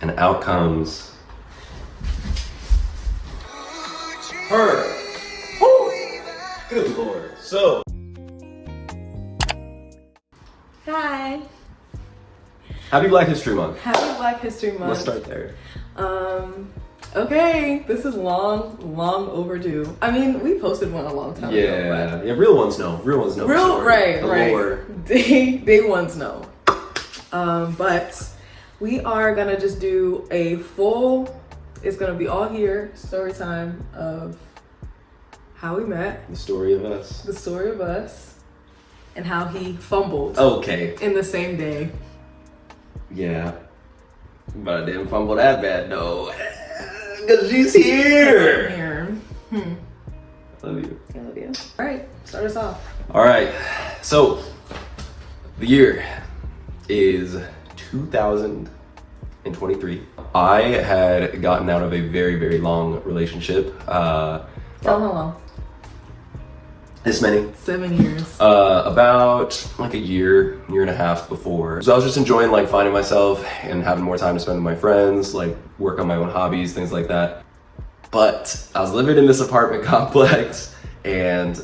And out comes her. Woo! Good Lord. So. Hi. Happy Black History Month. Happy Black History Month. Let's start there. Okay, this is long overdue. I mean, we posted one a long time ago. Yeah, real ones know. Real ones know. Real, right. Lore. They ones know. But we are gonna just do a full, it's gonna be all here, story time of how we met. The story of us. The story of us. And how he fumbled. Okay. In the same day. Yeah. But I didn't fumble that bad, no. Because she's here. I Love you. I love you. All right, start us off. All right. So, the year is 2023. I had gotten out of a very, very long relationship. Tell them how long. This many. 7 years. About like a year and a half before. So I was just enjoying like finding myself and having more time to spend with my friends, like work on my own hobbies, things like that. But I was living in this apartment complex and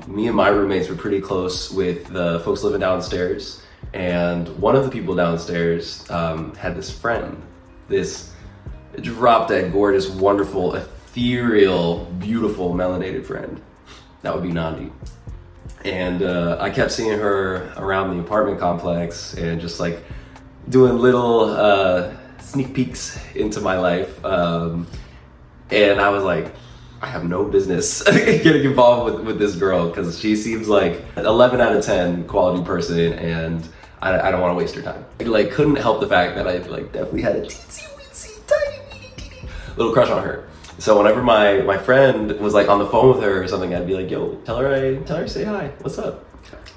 me and my roommates were pretty close with the folks living downstairs. And one of the people downstairs had this friend, this drop dead gorgeous, wonderful, ethereal, beautiful, melanated friend. That would be Nandi. And I kept seeing her around the apartment complex and just like doing little sneak peeks into my life. And I was like, I have no business getting involved with this girl because she seems like an 11 out of 10 quality person and I don't want to waste her time. I like couldn't help the fact that I like definitely had a teensy weensy tiny teeny little crush on her. So whenever my friend was like on the phone with her or something, I'd be like, yo, tell her say hi, what's up?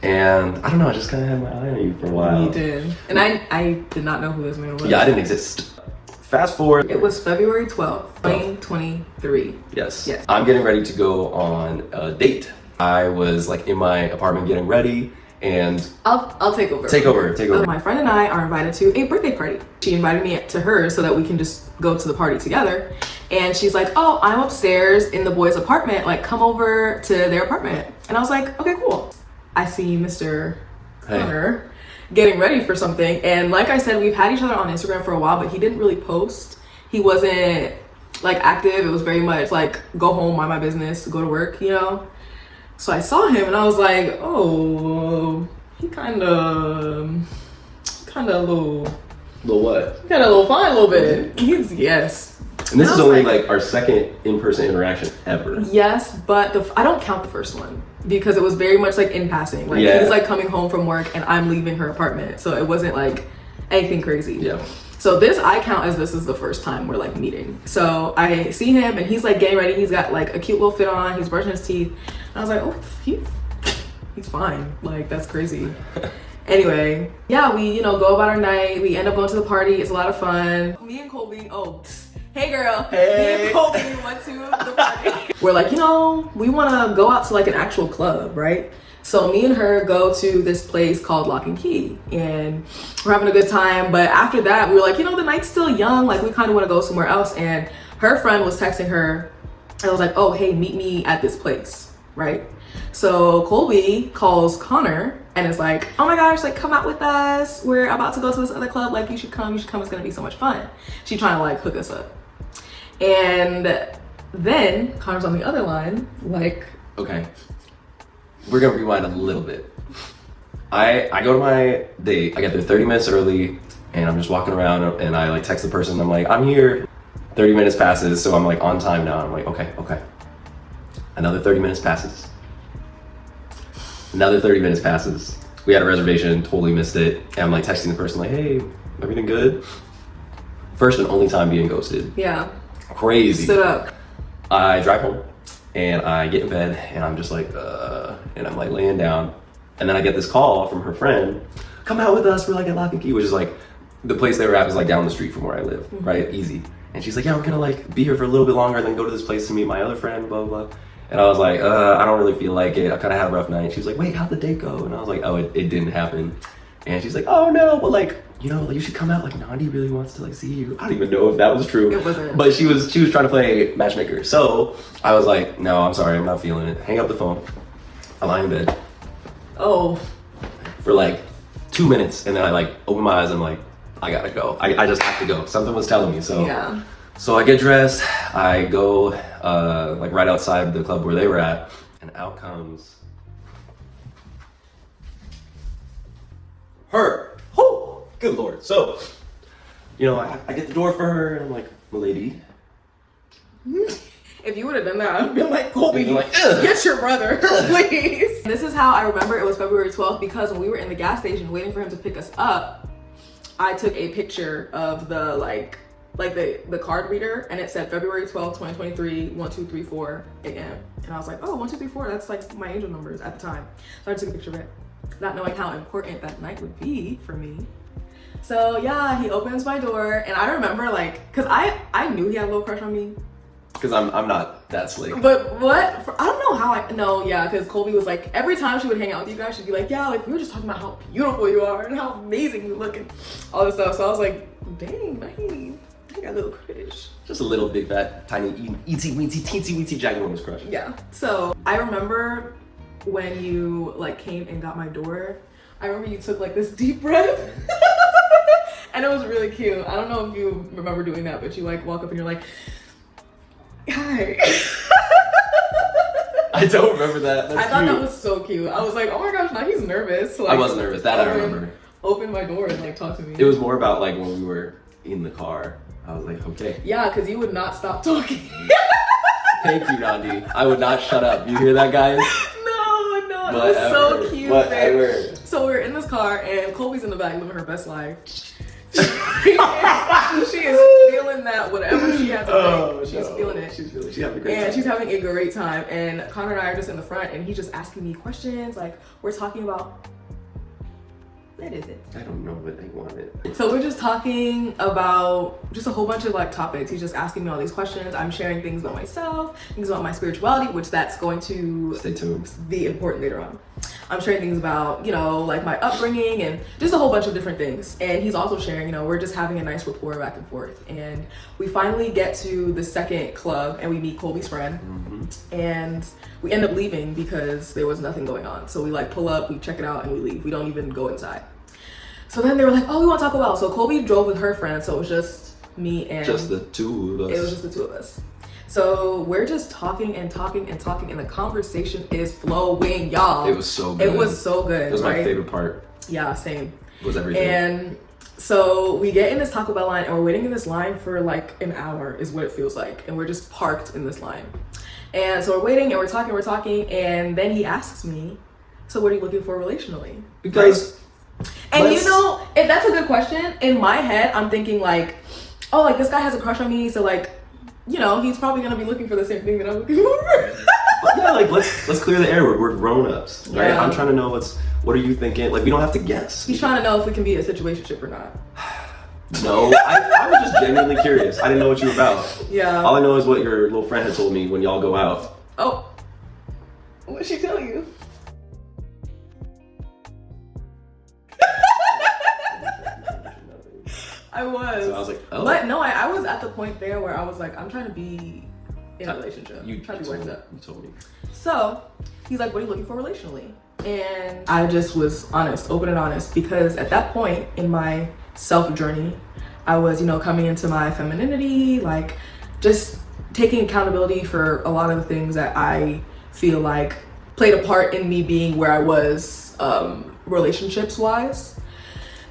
And I don't know, I just kind of had my eye on you for a while. You did. And I did not know who this man was. Yeah, I didn't exist. Fast forward. It was February 12th, 2023. Yes. Yes. I'm getting ready to go on a date. I was like in my apartment getting ready and I'll take over. Take over. My friend and I are invited to a birthday party. She invited me to hers so that we can just go to the party together. And she's like, oh, I'm upstairs in the boys' apartment. Like, come over to their apartment. And I was like, okay, cool. I see Mr. Connor getting ready for something. And like I said, we've had each other on Instagram for a while, but he didn't really post. He wasn't like active. It was very much like, go home, mind my business, go to work, you know? So I saw him and I was like, oh, he kind of a little what? Kind of a little fine a little bit. Yes. And this is only like our second in-person interaction ever. Yes, but I don't count the first one because it was very much like in passing. Like he's like coming home from work and I'm leaving her apartment. So it wasn't like anything crazy. Yeah. So I count as this is the first time we're like meeting. So I see him and he's like getting ready. He's got like a cute little fit on. He's brushing his teeth. And I was like, oh, he's fine. Like that's crazy. Anyway, yeah, we, go about our night. We end up going to the party. It's a lot of fun. Me and Colby, hey girl. Hey. Me and Colby went to the party. We're like, we want to go out to like an actual club, right? So me and her go to this place called Lock and Key and we're having a good time. But after that, we were like, the night's still young. Like we kind of want to go somewhere else. And her friend was texting her and I was like, oh, hey, meet me at this place, right? So Colby calls Connor and is like, oh my gosh, like come out with us. We're about to go to this other club. Like you should come. It's gonna be so much fun. She's trying to like hook us up. And then Connor's on the other line, like, okay, we're gonna rewind a little bit. I go to my date, I get there 30 minutes early and I'm just walking around and I like text the person. I'm like, I'm here. 30 minutes passes. So I'm like on time now. I'm like, okay. Another 30 minutes passes. Another 30 minutes passes. We had a reservation, totally missed it. And I'm like texting the person like, hey, everything good? First and only time being ghosted. Yeah. Crazy. Stood up. I drive home and I get in bed and I'm just like, and I'm like laying down. And then I get this call from her friend, come out with us, we're like at Lock and Key, which is like, the place they were at is like down the street from where I live, right? Easy. And she's like, yeah, we're gonna like be here for a little bit longer and then go to this place to meet my other friend, blah, blah. And I was like, I don't really feel like it. I kind of had a rough night. She was like, wait, how'd the date go? And I was like, oh, it didn't happen. And she's like, oh no, but like, you know, you should come out, like Nandi really wants to like see you. I don't even know if that was true. It wasn't. But she was trying to play matchmaker. So I was like, no, I'm sorry, I'm not feeling it. Hang up the phone. I lie in bed. Oh. For like 2 minutes, and then I like open my eyes and I'm like, I gotta go. I just have to go. Something was telling me. So yeah. So I get dressed, I go like right outside the club where they were at, and out comes her. Oh, good lord. So, you know, I get the door for her, and I'm like, milady. If you would have done that, I'd be like, Colby, like, get your brother, please. This is how I remember it was February 12th, because when we were in the gas station waiting for him to pick us up, I took a picture of the the card reader, and it said February 12th, 2023, 1234 a.m. And I was like, oh, 1234, that's like my angel numbers at the time. So I took a picture of it, not knowing how important that night would be for me. So yeah, he opens my door, and I remember like, cause I knew he had a little crush on me. Cause I'm not that slick. But what? I don't know how cause Colby was like, every time she would hang out with you guys, she'd be like, yeah, like we were just talking about how beautiful you are and how amazing you look and all this stuff. So I was like, dang, man. I got a little crush. Just a little big fat tiny eensy weensy teensy weensy ginormous crush. Yeah. So I remember when you like came and got my door, I remember you took like this deep breath. And it was really cute. I don't know if you remember doing that, but you like walk up and you're like, hi. I don't remember that. That's I thought cute. that was so cute. I was like, oh my gosh, now he's nervous. Like, I was nervous. That I remember. Open my door and like talk to me. It was more about like when we were in the car. I was like, okay. Yeah, because you would not stop talking. Thank you, Nandi. I would not shut up. You hear that, guys? No, it was so cute. Whatever. Babe. So we were in this car, and Colby's in the back living her best life. she is feeling that whatever she has to make, she's feeling it. She's having a great time. And she's having a great time. And Connor and I are just in the front, and he's just asking me questions. Like, we're talking about, what is it? I don't know what they wanted. So we're just talking about just a whole bunch of like topics. He's just asking me all these questions. I'm sharing things about myself, things about my spirituality, which that's going to Stay tuned. be important later on. I'm sharing things about, you know, like my upbringing and just a whole bunch of different things. And he's also sharing, you know, we're just having a nice rapport back and forth. And we finally get to the second club and we meet Colby's friend. Mm-hmm. And we end up leaving because there was nothing going on. So we like pull up, we check it out, and we leave. We don't even go inside. So then they were like, oh, we want to Taco Bell. So Colby drove with her friend, so it was just me and... Just the two of us. It was just the two of us. So we're just talking and talking and talking, and the conversation is flowing, y'all. It was so good. It was so good. It was my favorite part. Yeah, same. It was everything. And so we get in this Taco Bell line, and we're waiting in this line for like an hour is what it feels like. And we're just parked in this line. And so we're waiting, and we're talking, and then he asks me, so what are you looking for relationally? Because... And you know, if that's a good question, in my head, I'm thinking like, oh, like this guy has a crush on me, so like, you know, he's probably gonna be looking for the same thing that I'm looking for. Yeah, like let's clear the air. We're grown-ups, right? Yeah. I'm trying to know what are you thinking? Like we don't have to guess. He's trying to know if we can be a situationship or not. No, I was just genuinely curious. I didn't know what you were about. Yeah. All I know is what your little friend had told me when y'all go out. Oh, what'd she tell you? I was. So I was like, oh. But no, I was at the point there where I was like, I'm trying to be in a relationship. You trying to be told worked me. up. You told me. So he's like, what are you looking for relationally? And I just was honest, open and honest, because at that point in my self journey, I was, you know, coming into my femininity, like just taking accountability for a lot of the things that I feel like played a part in me being where I was relationships wise.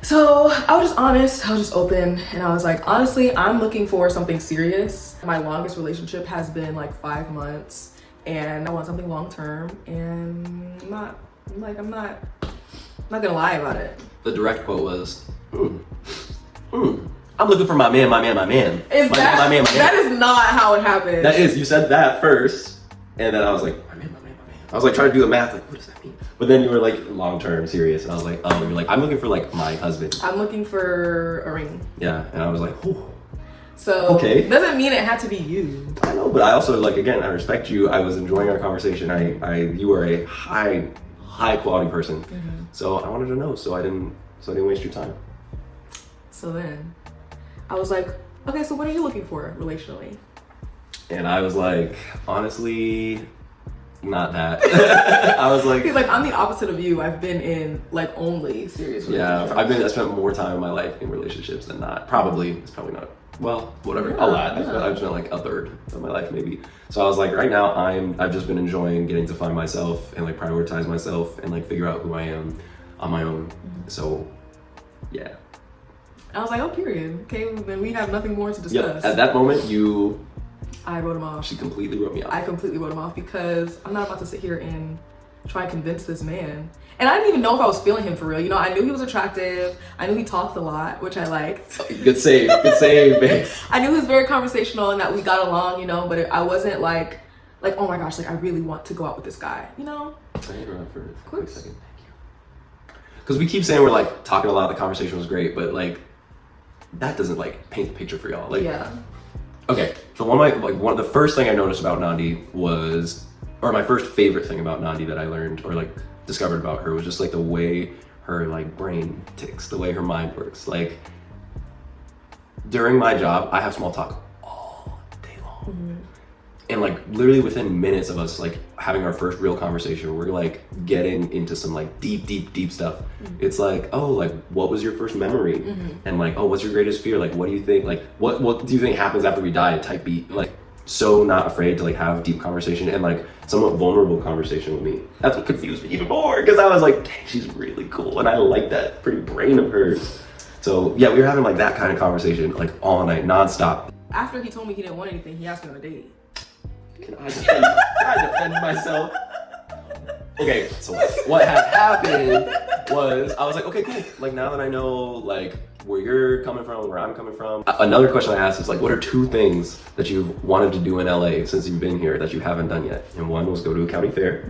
So I was just honest, I was just open, and I was like, honestly, I'm looking for something serious. My longest relationship has been like 5 months, and I want something long term, and I'm not gonna lie about it. The direct quote was, I'm looking for my man. Is that, my man. That is not how it happened. That is, you said that first, and then I was like, my man. I was like trying to do the math, like, what does that mean? But then you were like long-term serious, and I was like, oh, you're like, I'm looking for like my husband. I'm looking for a ring. Yeah, and I was like, oh. So, okay. Doesn't mean it had to be you. I know, but I also, like, again, I respect you. I was enjoying our conversation. You are a high quality person. Mm-hmm. So I wanted to know, so I didn't so I didn't waste your time. So then I was like, okay, so what are you looking for relationally? And I was like, honestly, not that. I was like, he's like, I'm the opposite of you. I've been in like only serious relationships. I spent more time in my life in relationships than not. It's probably not, well, whatever, Yeah, a lot. yeah. I've spent like a third of my life maybe. So I was like, right now I've just been enjoying getting to find myself and like prioritize myself and like figure out who I am on my own. So yeah. I was like, oh, period. Okay, then we have nothing more to discuss. Yep. At that moment, I wrote him off. she completely wrote me off. I completely wrote him off because I'm not about to sit here and try and convince this man. And I didn't even know if I was feeling him for real. You know, I knew he was attractive. I knew he talked a lot, which I liked. Good save, babe. I knew he was very conversational and that we got along, you know, but I wasn't like, oh my gosh, like I really want to go out with this guy, you know? Can I interrupt for a quick second? Thank you. Because we keep saying we're like talking a lot, the conversation was great, but like that doesn't like paint the picture for y'all. Like, yeah. Okay, so one of the first thing I noticed about Nandi was, or my first favorite thing about Nandi that I learned or like discovered about her was just like the way her like brain ticks, the way her mind works. Like during my job, I have small talk all day long. Mm-hmm. And like literally within minutes of us like having our first real conversation, we're like getting into some like deep stuff. Mm-hmm. It's like, oh, like what was your first memory? Mm-hmm. And like, oh, what's your greatest fear? Like, what do you think? Like, what do you think happens after we die? Type beat. Like, so not afraid to like have deep conversation and like somewhat vulnerable conversation with me. That's what confused me even more because I was like, dang, she's really cool and I like that pretty brain of hers. So yeah, we were having like that kind of conversation like all night, nonstop. After he told me he didn't want anything, he asked me on a date. Can I defend myself? Okay, so what had happened was I was like, okay, cool. Like now that I know like where you're coming from, where I'm coming from. Another question I asked is like, what are 2 things that you've wanted to do in LA since you've been here that you haven't done yet? And one was go to a county fair,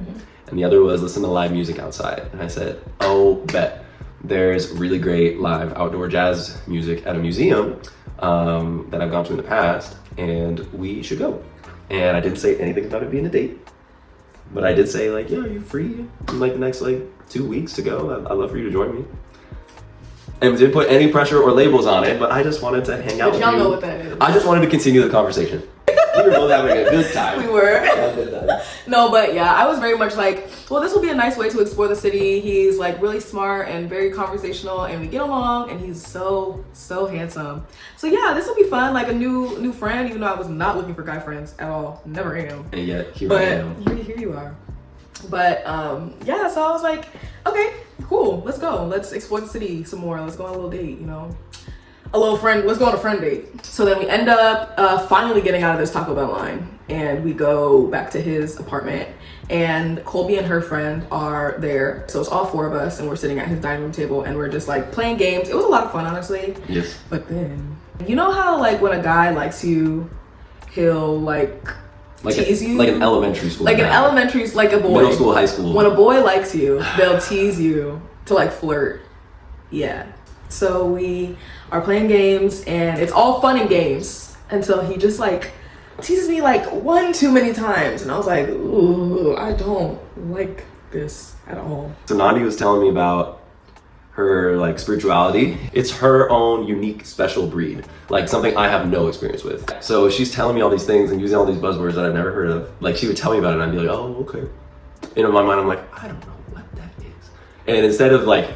and the other was listen to live music outside. And I said, oh, bet. There's really great live outdoor jazz music at a museum that I've gone to in the past, and we should go. And I didn't say anything about it being a date, but I did say like, yeah, are you free in like the next like 2 weeks to go? I'd love for you to join me. And didn't put any pressure or labels on it, but I just wanted to hang out with you. Y'all know what that is. I just wanted to continue the conversation. We were both having a good time. We were. No, but yeah, I was very much like, well, this will be a nice way to explore the city. He's like really smart and very conversational and we get along and he's so handsome. So yeah, this will be fun. Like a new friend, even though I was not looking for guy friends at all. Never am. And yet here I am. Here you are. But yeah, so I was like, okay, cool, let's go. Let's explore the city some more. Let's go on a little date, you know? Let's go on a friend date. So then we end up finally getting out of this Taco Bell line and we go back to his apartment and Colby and her friend are there. So it's all 4 of us and we're sitting at his dining room table and we're just like playing games. It was a lot of fun, honestly. Yes. But then, you know how like when a guy likes you, he'll like tease you? Like an elementary school. Like like a boy. Middle school, high school. When a boy likes you, they'll tease you to like flirt. Yeah. So we are playing games and it's all fun and games until he just like teases me like 1 too many times. And I was like, ooh, I don't like this at all. So Nandi was telling me about her like spirituality. It's her own unique special breed, like something I have no experience with. So she's telling me all these things and using all these buzzwords that I've never heard of. Like she would tell me about it and I'd be like, oh, okay. And in my mind I'm like, I don't know what that is. And instead of like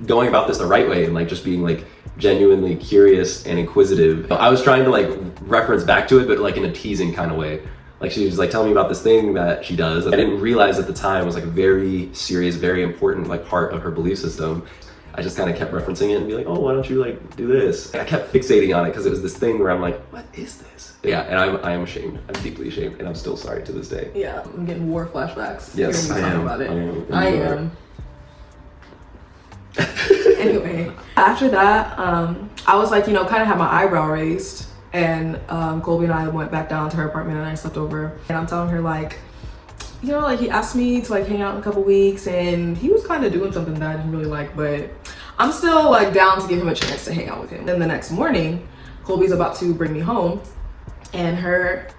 going about this the right way and like just being like genuinely curious and inquisitive, I was trying to like reference back to it, but like in a teasing kind of way. Like she was like telling me about this thing that she does. I didn't realize at the time was like a very serious, very important like part of her belief system. I just kind of kept referencing it and be like, oh, why don't you like do this? And I kept fixating on it because it was this thing where I'm like, what is this? Yeah, and I am ashamed. I'm deeply ashamed, and I'm still sorry to this day. Yeah, I'm getting war flashbacks. Yes, I am. About it. I am. Anyway, after that, I was like, you know, kind of had my eyebrow raised, and Colby and I went back down to her apartment and I slept over. And I'm telling her like, you know, like he asked me to like hang out in a couple weeks and he was kind of doing something that I didn't really like, but I'm still like down to give him a chance to hang out with him. Then the next morning, Colby's about to bring me home and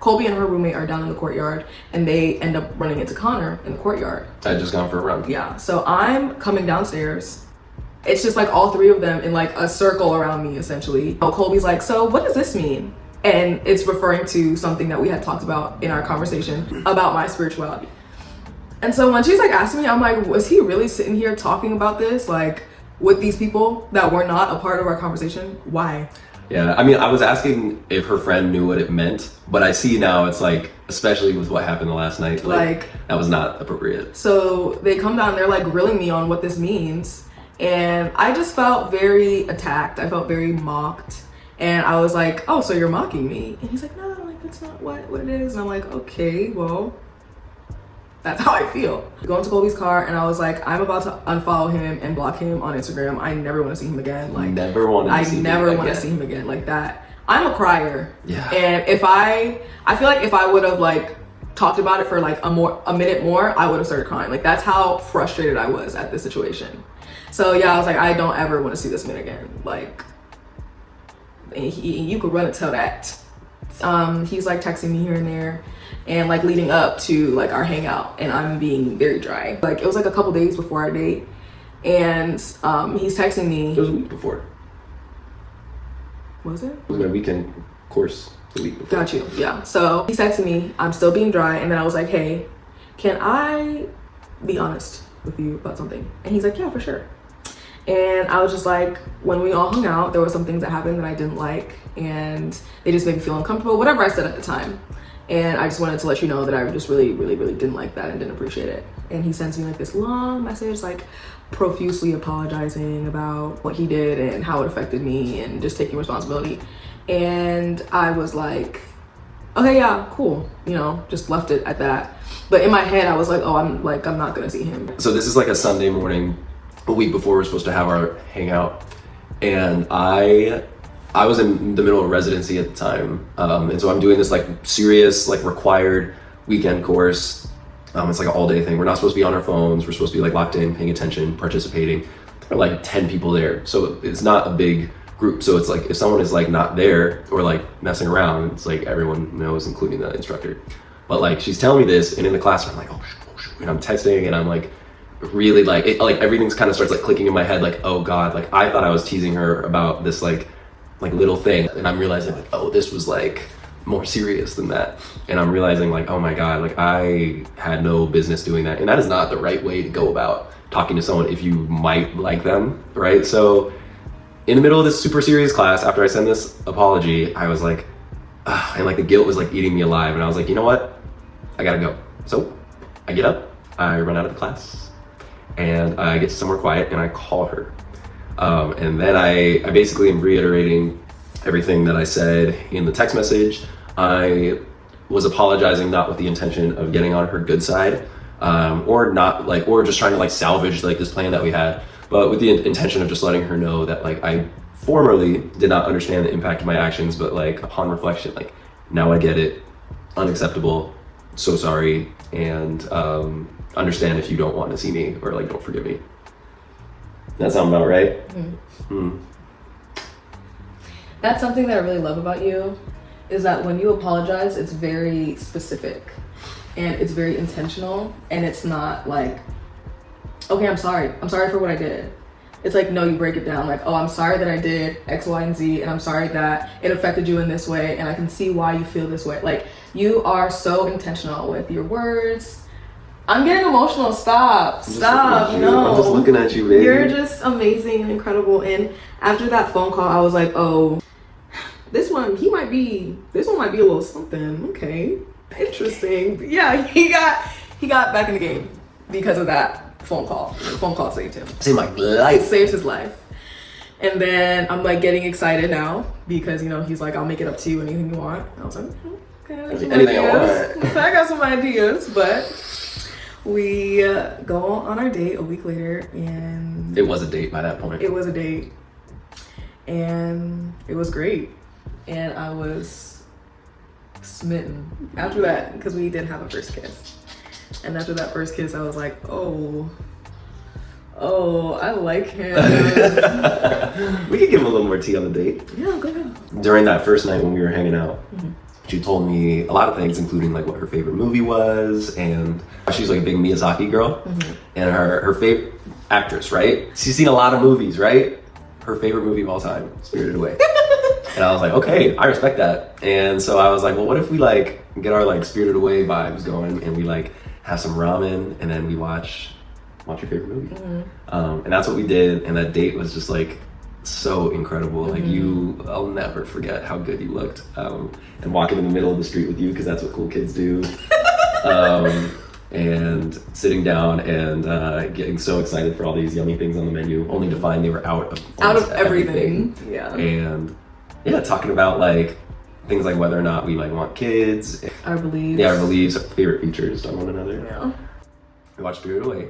Colby and her roommate are down in the courtyard and they end up running into Connor in the courtyard. I had just gone for a run. Yeah, so I'm coming downstairs It's just like all three of them in like a circle around me, essentially. Colby's like, so what does this mean? And it's referring to something that we had talked about in our conversation about my spirituality. And so when she's like asking me, I'm like, was he really sitting here talking about this like with these people that were not a part of our conversation? Why? Yeah, I mean, I was asking if her friend knew what it meant, but I see now it's like, especially with what happened the last night, like that was not appropriate. So they come down, they're like grilling me on what this means. And I just felt very attacked. I felt very mocked. And I was like, oh, so you're mocking me? And he's like, no, like that's not what it is. And I'm like, okay, well, that's how I feel. Go into Colby's car and I was like, I'm about to unfollow him and block him on Instagram. I never want to see him again. Like never want to see him again like that. I'm a crier. Yeah. And if I feel like if I would have like talked about it for like a minute more, I would have started crying. Like that's how frustrated I was at this situation. So yeah, I was like, I don't ever want to see this man again. Like, and you could run and tell that. He's like texting me here and there and like leading up to like our hangout, and I'm being very dry. Like it was like a couple days before our date, and he's texting me. It was a week before. Was it? It was my weekend course the week before. Got you. Yeah. So he's texting me. I'm still being dry, and then I was like, hey, can I be honest with you about something? And he's like, yeah, for sure. And I was just like, when we all hung out, there were some things that happened that I didn't like, and they just made me feel uncomfortable, whatever I said at the time. And I just wanted to let you know that I just really, really, really didn't like that and didn't appreciate it. And he sends me like this long message, like profusely apologizing about what he did and how it affected me and just taking responsibility. And I was like, okay, yeah, cool. You know, just left it at that. But in my head, I was like, oh, I'm not gonna see him. So this is like a Sunday morning, a week before we're supposed to have our hangout, and I was in the middle of residency at the time, and so I'm doing this like serious, like required weekend course. It's like an all-day thing. We're not supposed to be on our phones. We're supposed to be like locked in, paying attention, participating. There are like 10 people there, so it's not a big group. So it's like if someone is like not there or like messing around, it's like everyone knows, including the instructor. But like she's telling me this, and in the class I'm like, oh shoot, and I'm texting, and I'm like really like it, like everything's kind of starts like clicking in my head, like, oh god, like I thought I was teasing her about this like little thing, and I'm realizing like, oh, this was like more serious than that. And I'm realizing like, oh my god, like I had no business doing that, and that is not the right way to go about talking to someone if you might like them, right? So in the middle of this super serious class, after I send this apology, I was like, and like the guilt was like eating me alive, and I was like, you know what, I gotta go. So I get up, I run out of the class, and I get somewhere quiet, and I call her. And then I basically am reiterating everything that I said in the text message. I was apologizing not with the intention of getting on her good side, or just trying to like salvage like this plan that we had, but with the intention of just letting her know that like I formerly did not understand the impact of my actions, but like upon reflection, like now I get it. Unacceptable. So sorry, and understand if you don't want to see me or like don't forgive me. That sound about right? Mm-hmm. That's something that I really love about you, is that when you apologize, it's very specific and it's very intentional, and it's not like, okay, I'm sorry for what I did. It's like, no, you break it down like, oh, I'm sorry that I did X, Y, and Z, and I'm sorry that it affected you in this way, and I can see why you feel this way. Like, you are so intentional with your words. I'm getting emotional. Stop. No. I'm just looking at you, baby. You're just amazing and incredible. And after that phone call, I was like, oh, this one might be a little something. Okay, interesting. But yeah, he got back in the game because of that phone call. The phone call saved him. Saved my life. It saved his life. And then I'm like getting excited now because, you know, he's like, I'll make it up to you, anything you want. I was like, okay, anything I want. So I got some ideas, but we go on our date a week later, and it was a date by that point. It was a date, and it was great, and I was smitten after that because we did have a first kiss. And after that first kiss, I was like, oh, I like him. We could give him a little more tea on the date. Yeah, go ahead. During that first night when we were hanging out, She told me a lot of things, including like what her favorite movie was, and she's like a big Miyazaki girl. And her favorite actress, right? She's seen a lot of movies, right? Her favorite movie of all time, Spirited Away. And I was like, okay, I respect that. And so I was like, well, what if we like get our like Spirited Away vibes going, and we like have some ramen, and then we watch your favorite movie. And that's what we did, and that date was just like so incredible. Like I'll never forget how good you looked. And walking in the middle of the street with you, because that's what cool kids do. And sitting down and getting so excited for all these yummy things on the menu, only to find they were out of everything. Yeah. And yeah, talking about like things like whether or not we like want kids, our beliefs. Yeah, our beliefs, our favorite features on one another. Yeah. We watched Spirited Away,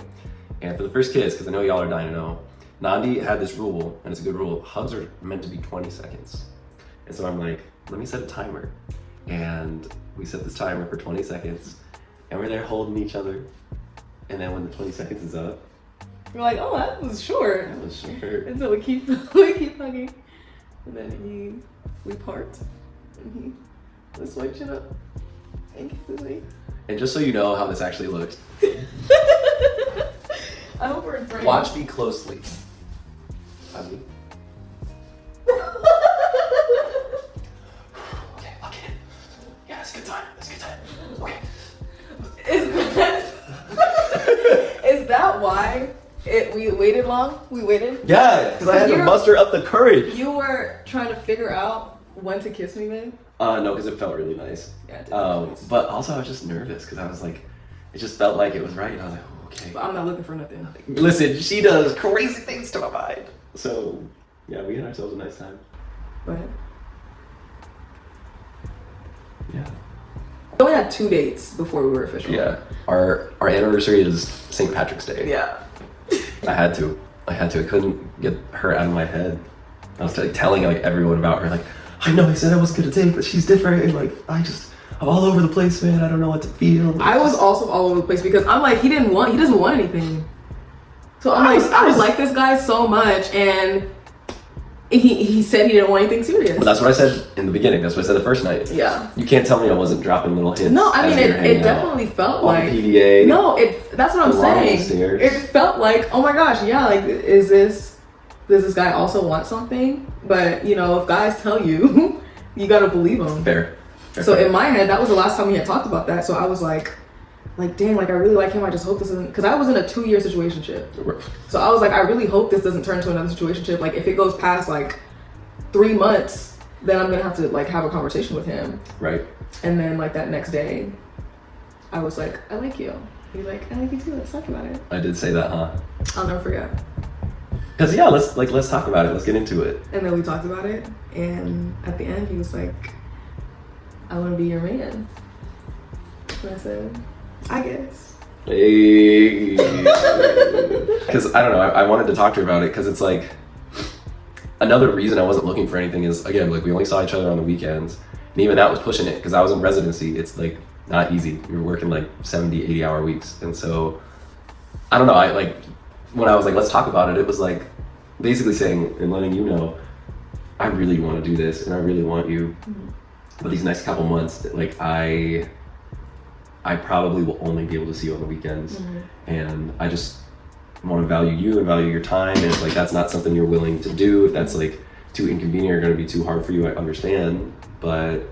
and for the first kiss, because I know y'all are dying to know, Nandi had this rule, and it's a good rule. Hugs are meant to be 20 seconds. And so I'm like, let me set a timer. And we set this timer for 20 seconds, and we're there holding each other. And then when the 20 seconds is up, we're like, oh, that was short. That was short. And so we keep hugging. And then we part. And he swipes it up and kisses me. And just so you know how this actually looked, I hope we're friends. watch me closely. Hug me. Okay, lock it in. Yeah, it's a good time. It's a good time. Okay. Is that why we waited long? We waited? Yeah, because I had to muster up the courage. You were trying to figure out when to kiss me, babe? No, because it felt really nice. Yeah, it did feel nice. But also I was just nervous because I was like, it just felt like it was right. And I was like, oh, okay. But I'm not looking for nothing. Listen, she does crazy things to my mind. So, yeah, we had ourselves a nice time. Go ahead. Yeah. We only had 2 dates before we were official. Yeah. Our anniversary is St. Patrick's Day. Yeah. I had to. I couldn't get her out of my head. I was like telling like everyone about her. Like, I know I said I was gonna date, but she's different. And like, I'm all over the place, man. I don't know what to feel. I was also all over the place because I'm like, he doesn't want anything. So I like this guy so much, and he said he didn't want anything serious. But that's what I said in the beginning. That's what I said the first night. Yeah. You can't tell me I wasn't dropping little hints. No, I mean it definitely felt like PDA. No, that's what I'm saying. It felt like, oh my gosh, yeah, like does this guy also want something? But you know, if guys tell you, you gotta believe them. Fair. So in my head, that was the last time we had talked about that. So I was like, dang, like I really like him. I just hope this isn't, because I was in a 2-year situationship. So I was like, I really hope this doesn't turn into another situationship. Like if it goes past like 3 months, then I'm gonna have to like have a conversation with him. Right. And then like that next day, I was like, I like you. He's like, I like you too. Let's talk about it. I did say that, huh? I'll never forget. Because yeah, let's talk about it. Let's get into it. And then we talked about it, and at the end he was like, I want to be your man. And I said, I guess. Hey. Because I don't know, I wanted to talk to her about it because it's like another reason I wasn't looking for anything is, again, like we only saw each other on the weekends, and even that was pushing it because I was in residency. It's like not easy. You're working like 70, 80-hour weeks, and so I don't know. I like when I was like, let's talk about it. It was like basically saying and letting you know, I really want to do this, and I really want you. But these next couple months, like I probably will only be able to see you on the weekends, and I just want to value you and value your time. And if like that's not something you're willing to do, if that's like too inconvenient or going to be too hard for you, I understand. But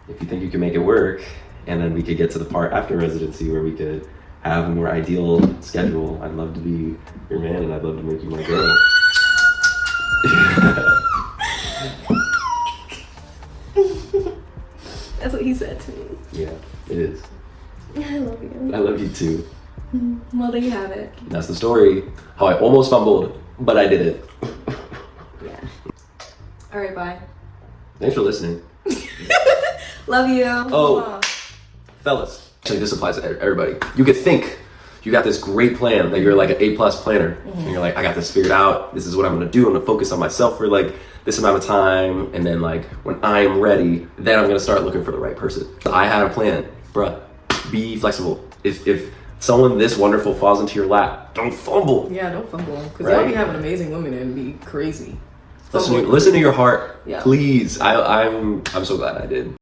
if you think you can make it work, and then we could get to the part after residency where we could have a more ideal schedule, I'd love to be your man, and I'd love to make you my girl. That's what he said to me. Yeah, it is. I love you. I love you too. Well, there you have it. And that's the story. How I almost fumbled, but I did it. Yeah. All right, bye. Thanks for listening. Love you. Oh, fellas. Actually, this applies to everybody. You could think you got this great plan, that you're like an A+ planner, and you're like, I got this figured out. This is what I'm gonna do. I'm gonna focus on myself for like this amount of time, and then like when I'm ready, then I'm gonna start looking for the right person. I had a plan, bruh. Be flexible. If someone this wonderful falls into your lap, don't fumble. Yeah, don't fumble, because Right? y'all be having amazing women and be crazy. Listen to your heart, Yeah. please. I'm so glad I did.